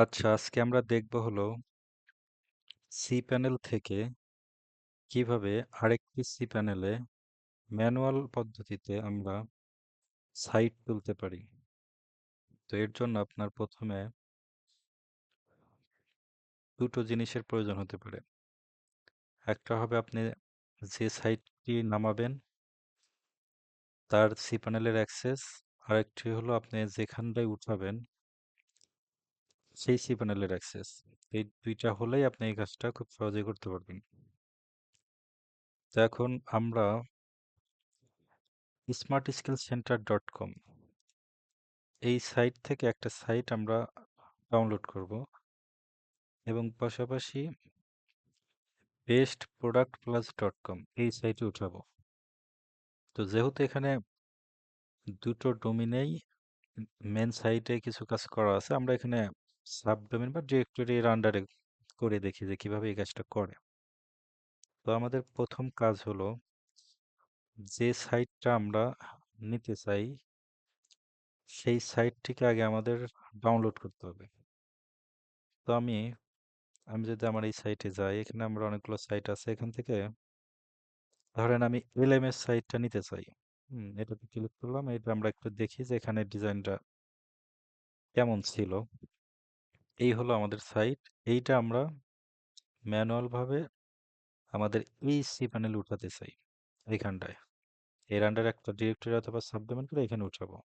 আচ্ছা, আজকে আমরা দেখব হলো সি প্যানেল থেকে কিভাবে আরেকটি সি প্যানেলে ম্যানুয়াল পদ্ধতিতে আমরা সাইট তুলতে পারি। তো এর জন্য আপনার প্রথমে দুটো জিনিসের প্রয়োজন হতে পারে। একটা হবে আপনি যে সাইটটি নামাবেন তার সি প্যানেলের অ্যাক্সেস, আরেকটি হলো আপনি যেখানটায় উঠাবেন সেই সি প্যানেলের অ্যাক্সেস। এই দুইটা হলেই আপনি এই কাজটা খুব সহজেই করতে পারবেন। তো এখন আমরা smartskillcenter.com এই সাইট থেকে একটা সাইট আমরা ডাউনলোড করব এবং পাশাপাশি bestproductplus.com এই সাইটে উঠাবো। তো যেহেতু এখানে দুটো ডোমিনেই মেন সাইটে কিছু কাজ করা আছে, আমরা এখানে সাবডোমেন বা ডিরেক্টরির আন্ডারে করে দেখি যে কিভাবে এই কাজটা করে। তো আমাদের প্রথম কাজ হলো যে সাইটটা আমরা নিতে চাই সেই সাইটটিকে আগে আমাদের ডাউনলোড করতে হবে। তো আমি আমি যদি আমার এই সাইটে যাই, এখানে আমরা অনেকগুলো সাইট আছে, এখান থেকে ধরেন আমি এলএমএস সাইটটা নিতে চাই। এটাতে ক্লিক করলাম, এটা আমরা একটু দেখি যে এখানে ডিজাইনটা কেমন ছিল। এই হলো আমাদের সাইট। এইটা আমরা ম্যানুয়াল ভাবে আমাদের এই সি প্যানেলে উঠাতে চাই এইখানটায়। এর আন্ডার একটা ডিরেক্টরি অথবা সাবডোমেন করে এখানে উঠাবো।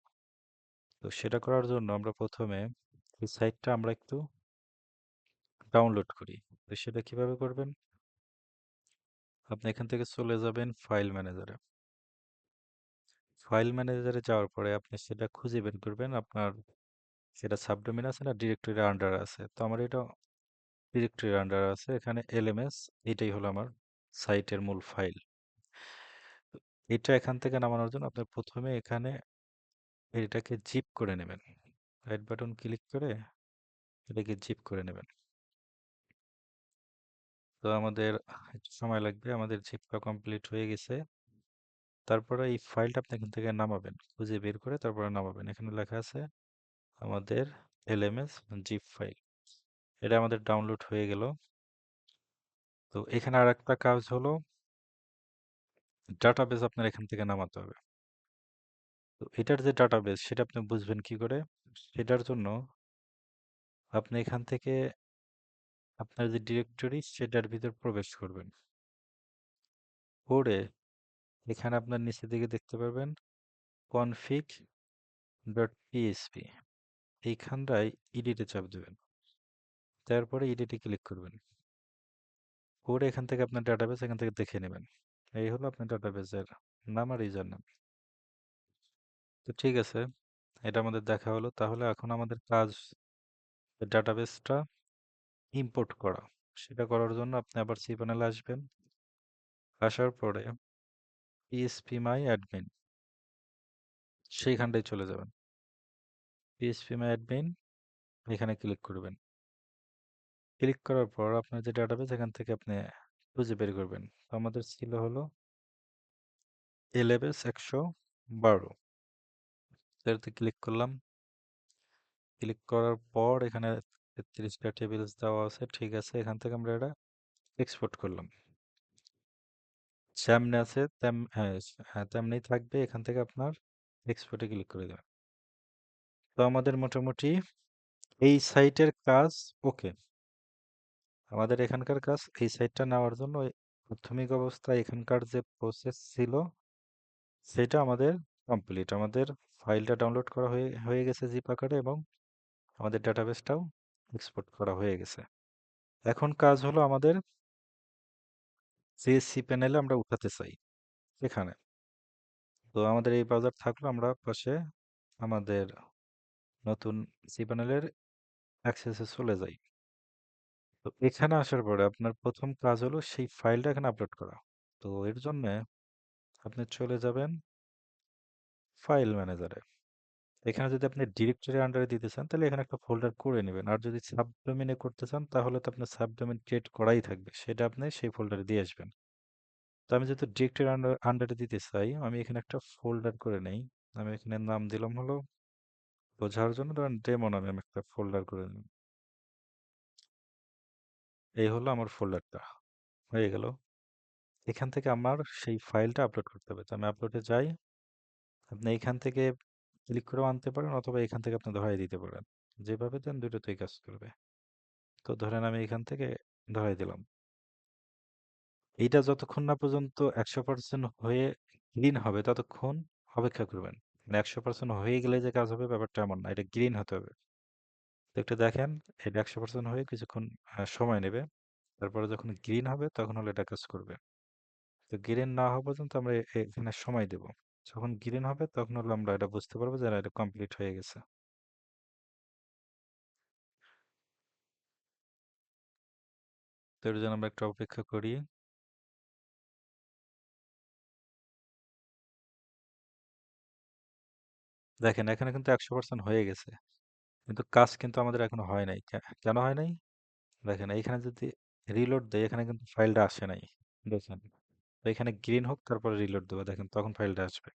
তো সেটা করার জন্য আমরা প্রথমে এই সাইটটা আমরা একটু ডাউনলোড করি। তো সেটা কিভাবে করবেন? আপনি এখান থেকে চলে যাবেন ফাইল ম্যানেজারে। ফাইল ম্যানেজারে যাওয়ার পরে আপনি সেটা খুঁজে বের করবেন আপনার সেটা সাবডোমেন আছে না ডিরেক্টরির আন্ডার আছে। তো আমার এটা ডিরেক্টরির আন্ডার আছে, এখানে এলএমএস, এটাই হলো আমার সাইটের মূল ফাইল। এটা এখান থেকে নামানোর জন্য আপনি প্রথমে এখানে এটাকে জিপ করে নেবেন। রাইট বাটন ক্লিক করে এটাকে জিপ করে নেবেন। তো আমাদের একটু সময় লাগবে, আমাদের জিপটা কমপ্লিট হয়ে গেছে। তারপরে এই ফাইলটা আপনি এখান থেকে নামাবেন, খুঁজে বের করে তারপরে নামাবেন। এখানে লেখা আছে আমাদের এলএমএস জিপ ফাইল। এটা আমাদের ডাউনলোড হয়ে গেল। তো এখানে আর একটা কাজ হলো ডাটাবেস আপনার এখান থেকে নামাতে হবে। তো এটার যে ডাটাবেস সেটা আপনি বুঝবেন কি করে? সেটার জন্য আপনি এখান থেকে আপনার যে ডিরেক্টরি সেটার ভিতর প্রবেশ করবেন। করে এখানে আপনার নিচের দিকে দেখতে পারবেন config.php, এইখানটায় এডিটে চাপ দেবেন। তারপরে এডিটে ক্লিক করবেন। করে এখান থেকে আপনার ডাটাবেস এখান থেকে দেখে নেবেন। এই হলো আপনার ডাটাবেসের নাম আর ইউজার নাম। তো ঠিক আছে, এটা আমাদের দেখা হলো। তাহলে এখন আমাদের কাজ ডাটাবেসটা ইম্পোর্ট করা। সেটা করার জন্য আপনি আবার সি প্যানেলে আসবেন। আসার পরে পিএসপি মাই অ্যাডমিন সেইখানটায় চলে যাবেন। পিএসপি মাই অ্যাডমিন এখানে ক্লিক করবেন। ক্লিক করার পর আপনার যে ডাটাবেস এখান থেকে আপনি খুঁজে বের করবেন। তো আমাদের ছিল হলো এলএমএস 112। এটাতে ক্লিক করলাম। ক্লিক করার পর এখানে 33টা টেবিলস দেওয়া আছে, ঠিক আছে। এখান থেকে আমরা এটা এক্সপোর্ট করলাম। যেমনি আছে হ্যাঁ হ্যাঁ তেমনি থাকবে। এখান থেকে আপনার এক্সপোর্টে ক্লিক করে দেবেন। তো আমাদের মোটামুটি এই সাইটের কাজ ওকে। আমাদের এখানকার কাজ এই সাইটটা নেওয়ার জন্য প্রাথমিক অবস্থায় এখানকার যে প্রসেস ছিল সেটা আমাদের কমপ্লিট। আমাদের ফাইলটা ডাউনলোড করা হয়ে হয়ে গেছে জিপ আকারে এবং আমাদের ডাটাবেসটাও এক্সপোর্ট করা হয়ে গেছে। এখন কাজ হলো আমাদের যে সি প্যানেলে আমরা উঠাতে চাই সেখানে। তো আমাদের এই ব্রাউজার থাকলো, আমরা পাশে আমাদের নতুন সি প্যানেলের অ্যাক্সেসে চলে যাই। তো এখানে আসার পরে আপনার প্রথম কাজ হলো সেই ফাইলটা এখানে আপলোড করা। তো এর জন্য আপনি চলে যাবেন ফাইল ম্যানেজারে। এখানে যদি আপনি ডিরেক্টরি আন্ডারে দিতে চান তাহলে এখানে একটা ফোল্ডার করে নেবেন, আর যদি সাবডোমেনে করতে চান তাহলে তো আপনার সাবডোমেন ক্রিয়েট করাই থাকবে, সেটা আপনি সেই ফোল্ডারে দিয়ে আসবেন। তো আমি যেহেতু ডিরেক্টরি আন্ডারে দিতে চাই, আমি এখানে একটা ফোল্ডার করে নেই। আমি এখানে নাম দিলাম হলো বোঝার জন্য, ধরেন ডেমো নামে আমি একটা ফোল্ডার করে নিই। এই হলো আমার ফোল্ডারটা হয়ে গেল। এখান থেকে আমার সেই ফাইলটা আপলোড করতে হবে, তো আমি আপলোডে যাই। আপনি এখান থেকে ক্লিক করেও আনতে পারেন অথবা এখান থেকে আপনি ধরাই দিতে পারেন, যেভাবে দেন দুটোতেই কাজ করবে। তো ধরেন আমি এখান থেকে ধরাই দিলাম। এইটা যতক্ষণ না পর্যন্ত 100% হয়ে গ্রিন হবে ততক্ষণ অপেক্ষা করবেন। মানে 100% হয়ে গেলে যে কাজ হবে ব্যাপারটা এমন না, এটা গ্রিন হতে হবে। তো একটু দেখেন, এটা 100% হয়ে কিছুক্ষণ সময় নেবে। তারপরে যখন গ্রিন হবে তখন হলে এটা কাজ করবে। তো গ্রিন না হওয়া পর্যন্ত আমরা এখানে সময় দেব। যখন গ্রিন হবে তখন হলো আমরা এটা বুঝতে পারবো যে না, এটা কমপ্লিট হয়ে গেছে। তো এর জন্য আমরা একটু অপেক্ষা করি। দেখেন এখানে কিন্তু 100% হয়ে গেছে, কিন্তু কাজ কিন্তু আমাদের এখনো হয় নাই। কেন হয় নাই? দেখেন এইখানে যদি রিলোড দেয় এখানে কিন্তু ফাইলটা আসে নাই। দেখেন, তো এখানে গ্রিন হোক তারপরে রিলোড দেবো, দেখেন তখন ফাইলটা আসবে।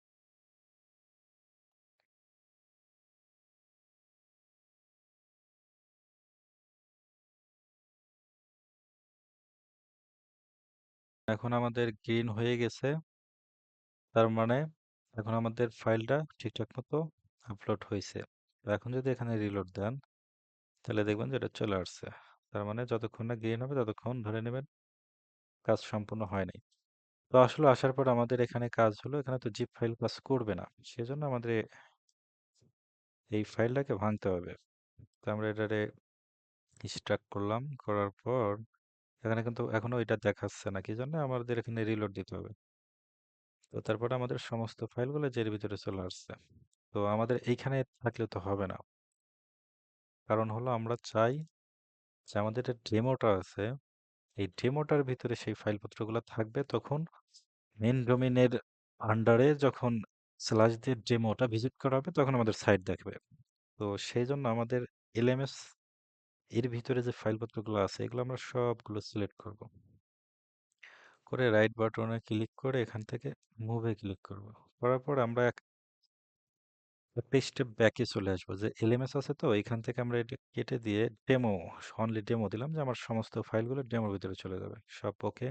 এখন আমাদের গ্রিন হয়ে গেছে, তার মানে এখন আমাদের ফাইলটা ঠিকঠাক মতো আপলোড হয়েছে। তো এখন যদি এখানে রিলোড দেন তাহলে দেখবেন যে এটা চলে আসছে। তার মানে যতক্ষণ না গ্রিন হবে ততক্ষণ ধরে নেবেন কাজ সম্পূর্ণ হয় নাই। তো আসলে আসার পর আমাদের এখানে কাজ হলো, এখানে তো জিপ ফাইল কাজ করবে না, সেজন্য আমাদের এই ফাইলটাকে ভাঙতে হবে। তো আমরা এটারে এক্সট্রাক্ট করলাম, করার পর এখানে কিন্তু এখনো এটা দেখাচ্ছে না, কি জন্য আমাদের এখানে রিলোড দিতে হবে। তো তারপরে আমাদের সমস্ত ফাইলগুলো যে এর ভিতরে চলে আসছে। তো আমাদের এইখানে থাকলে তো হবে না, কারণ হলো আমরা চাই যে আমাদের যে ডেমোটা আছে এই ডেমোটার ভিতরে সেই ফাইলপত্রগুলো থাকবে, তখন মেন ডোমেনের আন্ডারে যখন স্ল্যাশ দিয়ে ডেমোটা ভিজিট করা হবে তখন আমাদের সাইট দেখবে। তো সেই জন্য আমাদের এলএমএস এর ভিতরে যে ফাইলপত্রগুলো আছে এগুলো আমরা সবগুলো সিলেক্ট করব, করে রাইট বাটনে ক্লিক করে এখান থেকে মুভে ক্লিক করব। করার পর আমরা একটা স্টেপ ব্যাকে চলে আসবো, যে এলএমএস আছে তো এখান থেকে আমরা এটা কেটে দিয়ে ডেমো, অনলি ডেমো দিলাম, যে আমার সমস্ত ফাইলগুলো ডেমোর ভিতরে চলে যাবে সব। ওকে,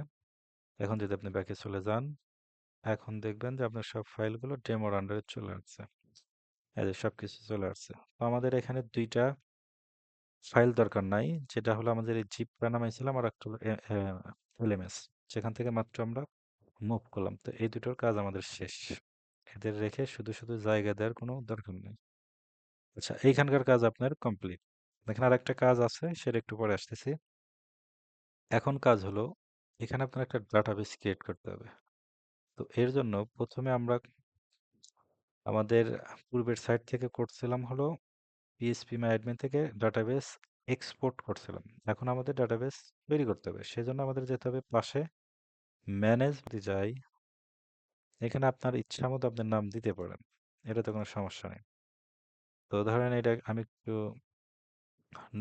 এখন যদি আপনি ব্যাকে চলে যান এখন দেখবেন যে আপনার সব ফাইলগুলো ডেমোর আন্ডারে চলে আসছে। এই যে সবকিছু চলে আসছে। তো আমাদের এখানে দুইটা ফাইল দরকার নাই, যেটা হলো আমাদের এই জিপটা নামাইছিলাম আর একটা হলো এলএমএস, যেখান থেকে মাত্র আমরা মুভ করলাম। তো এই দুটোর কাজ আমাদের শেষ, এদের রেখে শুধু শুধু জায়গা দেওয়ার কোনো দরকার নেই। আচ্ছা, এইখানকার কাজ আপনার কমপ্লিট। দেখেন আর একটা কাজ আছে, সেটা একটু পরে আসতেছি। এখন কাজ হলো এখানে আপনার একটা ডাটাবেস ক্রিয়েট করতে হবে। তো এর জন্য প্রথমে আমরা আমাদের পূর্বের সাইট থেকে করছিলাম হলো পিএইচপি মাই অ্যাডমিন থেকে ডাটাবেস এক্সপোর্ট করছিলাম। এখন আমাদের ডাটাবেস তৈরি করতে হবে, সেজন্য আমাদের যেতে হবে পাশে ম্যানেজ যাই। এখানে আপনার ইচ্ছা মতো আপনার নাম দিতে পারেন, এটাতে কোনো সমস্যা নেই। তো ধরেন এটা আমি একটু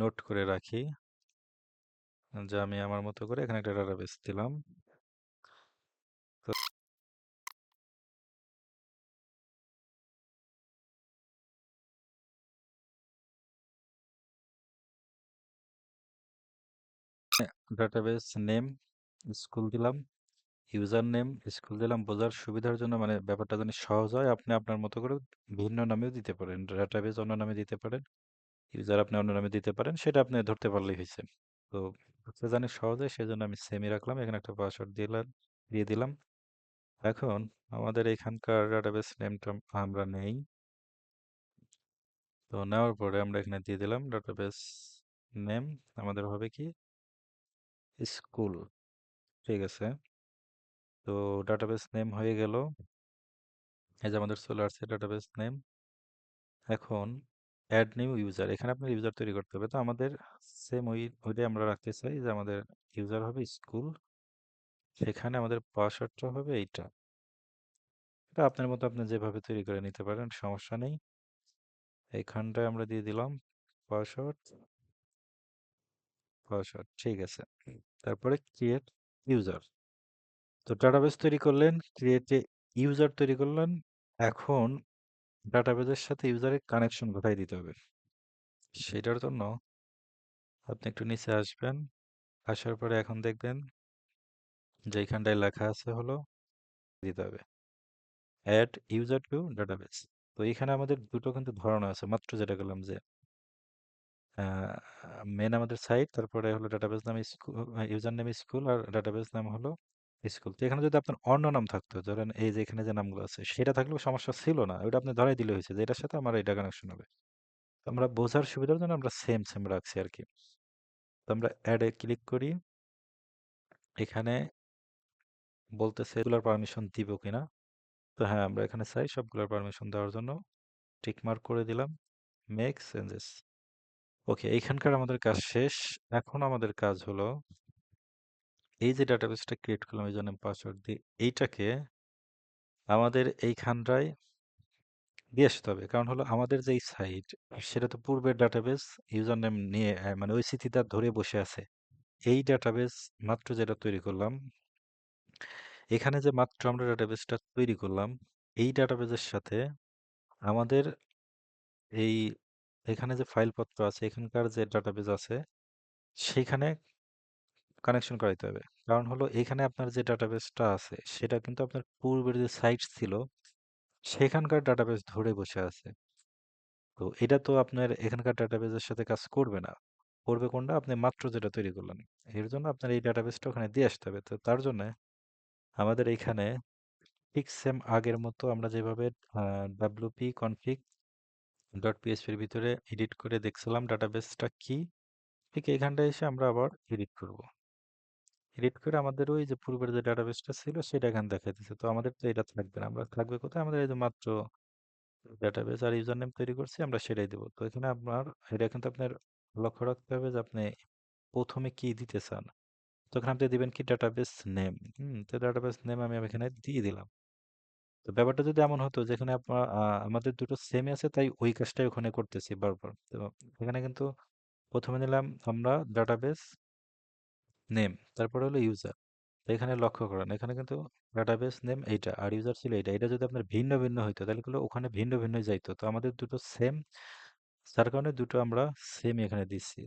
নোট করে রাখি, যে আমি আমার মতো করে এখানে একটা ডাটাবেস দিলাম। তো ডাটাবেস নেম স্কুল দিলাম, ইউজার নেম স্কুল দিলাম, বোঝার সুবিধার জন্য, মানে ব্যাপারটা যেন সহজ হয়। আপনি আপনার মতো করে ভিন্ন নামেও দিতে পারেন, ডাটাবেস অন্য নামে দিতে পারেন, ইউজার আপনি অন্য নামে দিতে পারেন, সেটা আপনি ধরতে পারলেই হয়েছে। তো বুঝতে জানি সহজে, সেজন্য আমি সেমই রাখলাম, এখানে একটা পাসওয়ার্ড দিলাম, দিয়ে দিলাম। এখন আমাদের এখানকার ডাটাবেস নেমটা আমরা নেই। তো নেওয়ার পরে আমরা এখানে দিয়ে দিলাম ডাটাবেস নেম, আমাদের হবে কি স্কুল। ঠিক আছে, তো ডাটাবেস নেম হয়ে গেল, এই যে আমাদের চলে আসছে ডাটাবেস নেম। এখন অ্যাড নিউ ইউজার, এখানে আপনার ইউজার তৈরি করতে হবে। তো আমাদের সেম ওইটাই আমরা রাখতে চাই, যে আমাদের ইউজার হবে স্কুল, সেখানে আমাদের পাসওয়ার্ডটা হবে এইটা। এটা আপনার মতো আপনি যেভাবে তৈরি করে নিতে পারেন, সমস্যা নেই। এইখানটায় আমরা দিয়ে দিলাম পাসওয়ার্ড, পাসওয়ার্ড ঠিক আছে। তারপরে ক্রিয়েট ইউজার। তো ডাটাবেস তৈরি করলেন, ক্রিয়েট ইউজার তৈরি করলেন। এখন ডাটাবেসের সাথে ইউজারের কানেকশন কোথায় দিতে হবে, সেটার জন্য আপনি একটু নিচে আসবেন, আসার পরে এখন দেখবেন যে এইখানটায় লেখা আছে হলো দিতে হবে অ্যাড ইউজার টু ডাটাবেস। তো এখানে আমাদের দুটো কিন্তু ধরন আছে, মাত্র যেটা করলাম যে মেন আমাদের সাইট, তারপরে হলো ডাটাবেস নাম স্কুল, ইউজার নেম স্কুল, আর ডাটাবেস নাম হলো স্কুল। তো এখানে যদি আপনার অন্য নাম থাকতো, ধরেন এই যে এখানে যে নামগুলো আছে সেটা থাকলেও সমস্যা ছিল না, ওটা আপনি ধরাই দিলে হয়েছে যে এটার সাথে আমার এটা কানেকশন হবে। তো আমরা বোঝার সুবিধার জন্য আমরা সেম সেম রাখছি আর কি। তো আমরা অ্যাডে ক্লিক করি, এখানে বলতেছে এগুলোর পারমিশন দিব কিনা। তো হ্যাঁ, আমরা এখানে চাই সবগুলোর পারমিশন দেওয়ার জন্য, টিক মার্ক করে দিলাম, মেক চেঞ্জেস। ওকে, এইখানকার আমাদের কাজ শেষ। এখন আমাদের কাজ হলো এই যে ডাটাবেসটা ক্রিয়েট করলাম এই জন্য পাসওয়ার্ড দিয়ে, এইটাকে আমাদের এইখানটায় দিয়ে আসতে হবে। কারণ হলো আমাদের যেই সাইট, সেটা তো পূর্বের ডাটাবেস ইউজার নেম নিয়ে মানে ওই স্মৃতিটা ধরে বসে আছে। এই ডাটাবেস মাত্র যেটা তৈরি করলাম, এখানে যে মাত্র আমরা ডাটাবেসটা তৈরি করলাম, এই ডাটাবেসের সাথে আমাদের এই এখানে যে ফাইলপত্র আছে, এখানকার যে ডাটাবেস আছে সেখানে কানেকশন করাইতে হবে। কারণ হলো এখানে আপনার যে ডাটাবেসটা আছে সেটা কিন্তু আপনার পূর্বের যে সাইট ছিল সেখানকার ডাটাবেস ধরে বসে আছে। তো এটা তো আপনার এখানকার ডাটাবেসের সাথে কাজ করবে না, করবে কোনটা আপনি মাত্র যেটা তৈরি করলেন। এর জন্য আপনার এই ডাটাবেসটা ওখানে দিয়ে আসতে হবে। তো তার জন্য আমাদের এইখানে ঠিক সেম আগের মতো আমরা যেভাবে wp config ডট পিএইচপি এর ভিতরে এডিট করে দেখছিলাম ডাটাবেসটা কি, ঠিক এইখানটায় এসে আমরা আবার এডিট করব। এডিট করে আমাদের ওই যে পূর্বের যে ডাটাবেসটা ছিল সেটা এখানে দেখাইতেছে। তো আমাদের তো এটা থাকবে না, আমরা থাকবে কোথায়, আমাদের এই যে মাত্র ডাটাবেস আর ইউজার নেম তৈরি করছি আমরা সেটাই দেবো। তো এখানে আপনার এটা কিন্তু আপনার লক্ষ্য রাখতে হবে যে আপনি প্রথমে কি দিতে চান। তো এখানে আপনি দিবেন কি ডাটাবেস নেম। তো ডাটাবেস নেম আমি এখানে দিয়ে দিলাম। তো ব্যাপারটা যদি এমন হতো যেখানে আপনার আমাদের দুটো সেম আছে তাই ওই কাজটাই ওখানে করতেছি বারবার। তো এখানে কিন্তু প্রথমে নিলাম আমরা ডাটাবেস নেম, তারপরে হলো ইউজার। তো এখানে লক্ষ্য করেন এখানে কিন্তু ডাটাবেস নেম এইটা আর ইউজার ছিল এইটা, এটা যদি আপনার ভিন্ন ভিন্ন হইতো তাহলে কিন্তু ওখানে ভিন্ন ভিন্ন যাইতো। তো আমাদের দুটো সেম, যার কারণে দুটো আমরা সেম এখানে দিচ্ছি।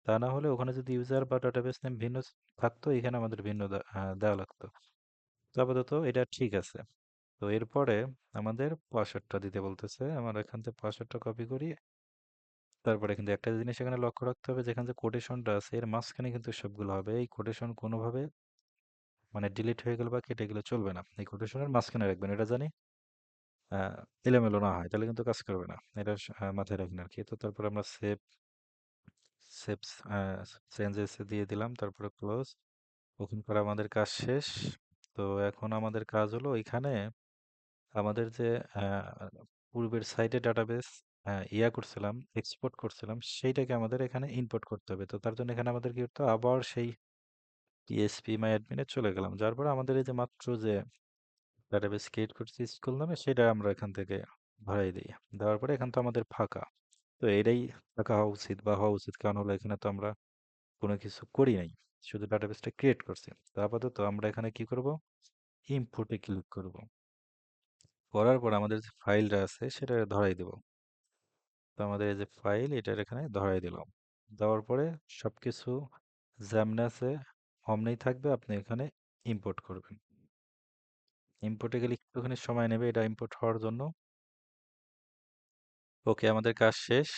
তা না হলে ওখানে যদি ইউজার বা ডাটাবেস নেম ভিন্ন থাকতো, এখানে আমাদের ভিন্ন দেওয়া লাগতো। তো আপাতত এটা ঠিক আছে। তো এরপরে আমাদের পাসওয়ার্ডটা দিতে বলতেছে, আমরা এখান থেকে পাসওয়ার্ডটা কপি করি। তারপরে কিন্তু একটা জিনিস এখানে লক্ষ্য রাখতে হবে, যেখানে যে কোটেশনটা আছে এর মাঝখানে কিন্তু সবগুলো হবে। এই কোটেশন কোনোভাবে মানে ডিলিট হয়ে গেল বা কেটে গেলে চলবে না, এই কোটেশনের মাঝখানে রাখবেন, এটা জানি আহ, এলোমেলো না হয়, তাহলে কিন্তু কাজ করবে না। এটা মাথায় রাখবেন আর কি। তো তারপর আমরা সেভ সেভ চেঞ্জেস দিয়ে দিলাম, তারপরে ক্লোজ। ওখান করে আমাদের কাজ শেষ। তো এখন আমাদের কাজ হলো এখানে আমাদের যে পূর্বের সাইটে ডাটাবেস ইয়া করছিলাম, এক্সপোর্ট করছিলাম, সেইটাকে আমাদের এখানে ইম্পোর্ট করতে হবে। তো তার জন্য এখানে আমাদের কি করতে হবে, আবার সেই পিএসপি মাই অ্যাডমিনে চলে গেলাম, যার পরে আমাদের এই যে মাত্র যে ডাটাবেস ক্রিয়েট করছি স্কুল নামে সেটা আমরা এখান থেকে ভরাই দিই। দেওয়ার পরে এখান তো আমাদের ফাঁকা। তো এটাই ফাঁকা হওয়া উচিত বা হওয়া উচিত, কারণ হলো এখানে তো আমরা কোনো কিছু করি নাই, শুধু ডাটাবেসটা ক্রিয়েট করছি। তো আপাতত আমরা এখানে কি করব, ইম্পোর্টে ক্লিক করব। করার পর আমাদের যে ফাইলটা আছে সেটা ধরাই দেব। তো আমাদের এই যে ফাইল এটার এখানে ধরাই দিলাম। দেওয়ার পরে সবকিছু যেমন আছে অমনেই থাকবে, আপনি এখানে ইম্পোর্ট করবেন। ইম্পোর্টে গেলে একটুখানি সময় নেবে এটা ইম্পোর্ট হওয়ার জন্য। ওকে, আমাদের কাজ শেষ,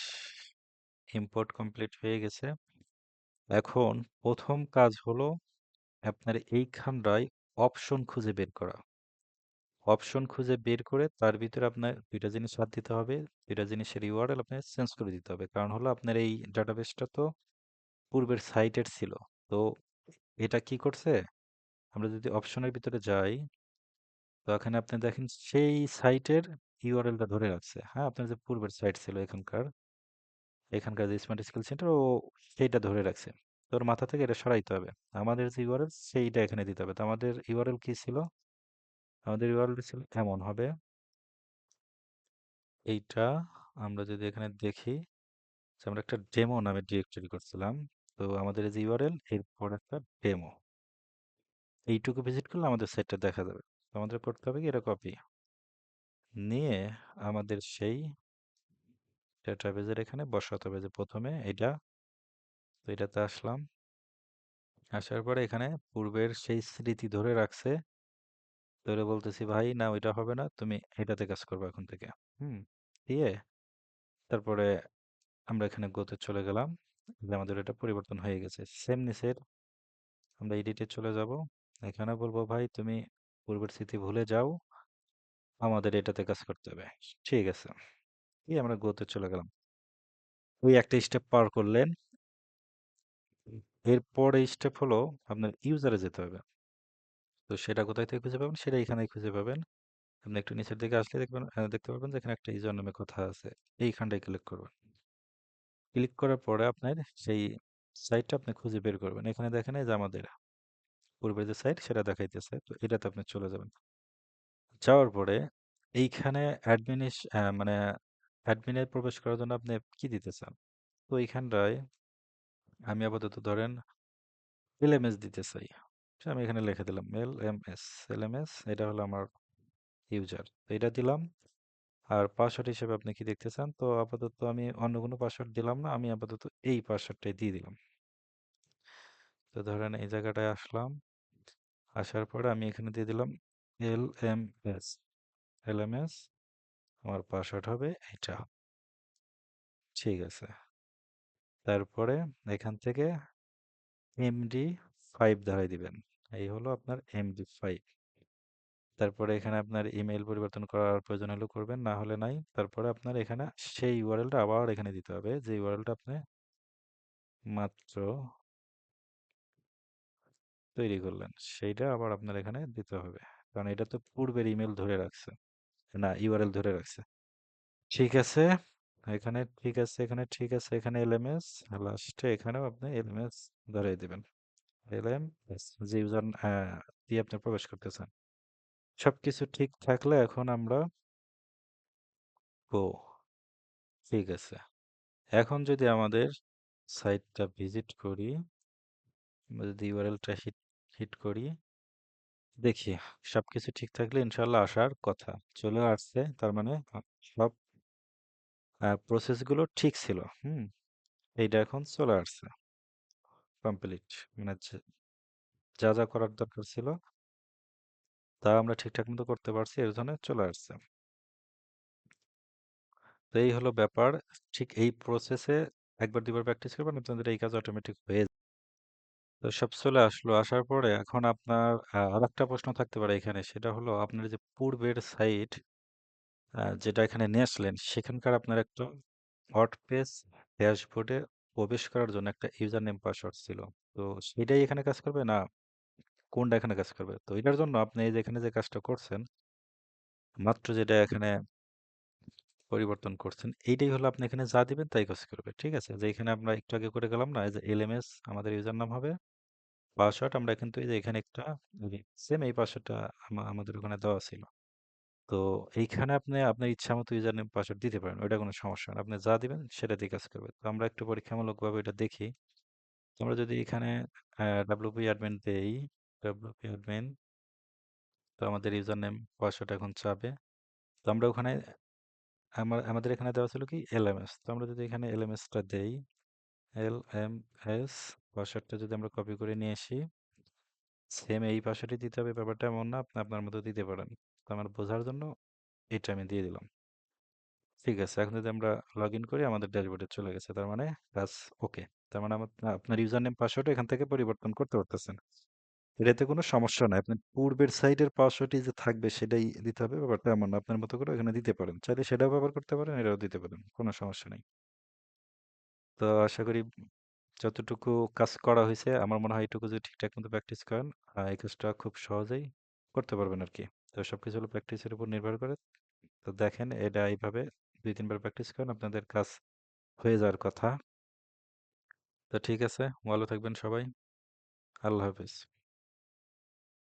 ইম্পোর্ট কমপ্লিট হয়ে গেছে। এখন প্রথম কাজ হলো আপনার এইখানটায় অপশন খুঁজে বের করা। অপশন খুঁজে বের করে তার ভিতরে আপনার দুইটা জিনিস বাদ দিতে হবে, দুইটা জিনিসের ইউআরএল আপনার চেঞ্জ করে দিতে হবে। কারণ হলো আপনার এই ডাটাবেসটা তো পূর্বের সাইটের ছিল। তো এটা কি করছে, আমরা যদি অপশনের ভিতরে যাই, তো এখানে আপনি দেখেন সেই সাইটের ইউআরএলটা ধরে রাখছে। হ্যাঁ, আপনার যে পূর্বের সাইট ছিল এখানকার, এখানকার যে স্মার্ট স্কিল সেন্টার ও সেইটা ধরে রাখছে। তো ওর মাথা থেকে এটা সরাইতে হবে, আমাদের যে ইউআরএল সেইটা এখানে দিতে হবে। তো আমাদের ইউআরএল কি ছিল, আমাদের ইউআরএল ছিল এমন হবে এইটা। আমরা যদি এখানে দেখি যে আমরা একটা ডেমো নামে ডিরেক্টরি করছিলাম, তো আমাদের এই যে ইউআরএল এরপর একটা ডেমো, এইটুকু ভিজিট করলে আমাদের সাইটটা দেখা যাবে। তো আমাদের করতে হবে কি, এটা কপি নিয়ে আমাদের সেই ডেটাবেজের এখানে বসাতে হবে, যে প্রথমে এটা, তো এটাতে আসলাম, আসার পরে এখানে পূর্বের সেই স্মৃতি ধরে রাখছে, ধরে বলতেছি ভাই না ওইটা হবে না, তুমি এটাতে কাজ করবে এখন থেকে। হুম, দিয়ে তারপরে আমরা এখানে গোতে চলে গেলাম, যে আমাদের এটা পরিবর্তন হয়ে গেছে। সেম নিচের আমরা এডিটে চলে যাব, এখানে বলবো ভাই তুমি পূর্বের স্মৃতি ভুলে যাও, আমাদের এটাতে কাজ করতে হবে। ঠিক আছে, দিয়ে আমরা গোতে চলে গেলাম। ওই একটা স্টেপ পার করলেন, এরপর এই স্টেপ হলো আপনার ইউজারে যেতে হবে। তো সেটা কোথায় থেকে খুঁজে পাবেন, সেটা এখানেই খুঁজে পাবেন। আপনি একটু নিচের দিকে আসলে দেখবেন, দেখতে পারবেন যে এখানে একটা ইউজার নামে কথা আছে, এইখানটায় ক্লিক করবেন। ক্লিক করার পরে আপনার সেই সাইটটা আপনি খুঁজে বের করবেন। এখানে দেখেন এই যে আমাদের পূর্বের যে সাইট সেটা দেখাইতেছে, তো এটাতে আপনি চলে যাবেন। যাওয়ার পরে এইখানে মানে অ্যাডমিনে প্রবেশ করার জন্য আপনি কি দিতে চান। তো এইখানটায় আমি আপাতত ধরেন এলএমএস দিতে চাই। তো আমি এখানে লিখে দিলাম এলএমএস। এলএমএস এটা হলো আমার ইউজার, তো এটা দিলাম। আর পাসওয়ার্ড হিসেবে আপনি কি দেখতে চান, তো আপাতত আমি অন্য কোনো পাসওয়ার্ড দিলাম না, আমি আপাতত এই পাসওয়ার্ডটাই দিয়ে দিলাম। তো ধরেন এই জায়গাটায় আসলাম, আসার পরে আমি এখানে দিয়ে দিলাম এলএমএস। এলএমএস আমার পাসওয়ার্ড হবে এটা। ঠিক আছে, তারপরে এখান থেকে MD5 ধরাই দিবেন। এই হলো আপনার MD5। তারপরে এখানে আপনার ইমেইল পরিবর্তন করার প্রয়োজন হলে করবেন, না হলে নাই। তারপরে আপনার এখানে সেই ইউআরএলটা আবার এখানে দিতে হবে, যে ইউআরএলটা আপনি মাত্র তৈরি করলেন, সেইটা আবার আপনার এখানে দিতে হবে। কারণ এটা তো পূর্বের ইমেল ধরে রাখছে, না ইউআরএল ধরে রাখছে। ঠিক আছে, এখানে ঠিক আছে, এখানে ঠিক আছে, এখানে এলএমএস, লাস্টে এখানেও আপনি এলএমএস ধরিয়ে দিবেন। এলএমএস যে ইউজার দিয়ে আপনি প্রবেশ করতেছেন। সবকিছু ঠিক থাকলে এখন আমরা গো। ঠিক আছে, এখন যদি আমাদের সাইটটা ভিজিট করি, আমরা যদি ইউআরএলটা হিট হিট করি, দেখি সবকিছু ঠিক থাকলে ইনশাল্লাহ আসার কথা। চলে আসছে, তার মানে সব প্রসেসগুলো ঠিক ছিল। হুম, এইটা এখন চলে আসছে কমপ্লিট, মানে যা যা করার দরকার ছিল তা আমরা ঠিকঠাক মতো করতে পারছি, এর জন্য চলে আসছে। তো এই হলো ব্যাপার। ঠিক এই প্রসেসে একবার দুবার প্র্যাকটিস করবেন, আপনাদের এই কাজ অটোমেটিক হয়ে যাবে। তো সব চলে আসলো, আসার পরে এখন আপনার আর একটা প্রশ্ন থাকতে পারে এখানে, সেটা হলো আপনার যে পূর্বের সাইট যেটা এখানে নিয়ে আসলেন, সেখানকার আপনার একটা হটপেজ ড্যাশবোর্ডে প্রবেশ করার জন্য একটা ইউজার নেম পাসওয়ার্ড ছিল। তো সেটাই এখানে কাজ করবে না কোনটা এখানে কাজ করবে? তো এটার জন্য আপনি এই যে এখানে যে কাজটা করছেন, মাত্র যেটা এখানে পরিবর্তন করছেন, এইটাই হলো আপনি এখানে যা দিবেন তাই কাজ করবে। ঠিক আছে, যে এখানে আমরা একটু আগে করে গেলাম না, এই যে এলএমএস আমাদের ইউজার নাম হবে, পাসওয়ার্ড আমরা কিন্তু এই যে এখানে একটা সেম এই পাসওয়ার্ডটা আমাদের ওখানে দেওয়া ছিল। তো এইখানে আপনি আপনার ইচ্ছা মতো ইউজার নেম পাসওয়ার্ড দিতে পারেন, ওইটা কোনো সমস্যা না। আপনি যা দিবেন সেটা দিয়ে কাজ করবে। তো আমরা একটু পরীক্ষামূলকভাবে এটা দেখি। তো আমরা যদি এখানে ডাব্লিউপি অ্যাডমিন দেই, ডাব্লিউপি অ্যাডমিন, তো আমাদের ইউজার নেম পাসওয়ার্ড এখন চাবে। তো আমরা ওখানে আমাদের এখানে দেওয়া ছিল কি এলএমএস, তো আমরা যদি এখানে এলএমএসটা দেই, এলএমএস পাসওয়ার্ডটা যদি আমরা কপি করে নিয়ে আসি, সেম এই পাসওয়ার্ডই দিতে হবে, ব্যাপারটা এমন না, আপনি আপনার মতো দিতে পারেন। তো আমার বোঝার জন্য এটা আমি দিয়ে দিলাম। ঠিক আছে, এখন যদি আমরা লগ ইন করি, আমাদের ড্যাশবোর্ডে চলে গেছে, তার মানে কাজ ওকে। তার মানে আপনার ইউজার নেম পাসওয়ার্ড এখান থেকে পরিবর্তন করতে পারতেছেন, এটাতে কোনো সমস্যা নাই। আপনার পূর্বের সাইটের পাসওয়ার্ডই যে থাকবে সেটাই দিতে হবে, ব্যাপারটা এমন না। আপনার মতো করে এখানে দিতে পারেন, চাইলে সেটাও ব্যবহার করতে পারেন, এটাও দিতে পারেন, কোনো সমস্যা নেই। তো আশা করি যতটুকু কাজ করা হয়েছে, আমার মনে হয় এটুকু যদি ঠিকঠাক মতো প্র্যাকটিস করেন, এই কাজটা খুব সহজেই করতে পারবেন আর কি। তো সবকিছু হলো প্র্যাকটিসের উপর নির্ভর করে। তো দেখেন এটা এইভাবে 2-3 বার প্র্যাকটিস করেন, আপনাদের কাজ হয়ে যাওয়ার কথা। তো ঠিক আছে, ভালো থাকবেন সবাই। আল্লাহ হাফেজ।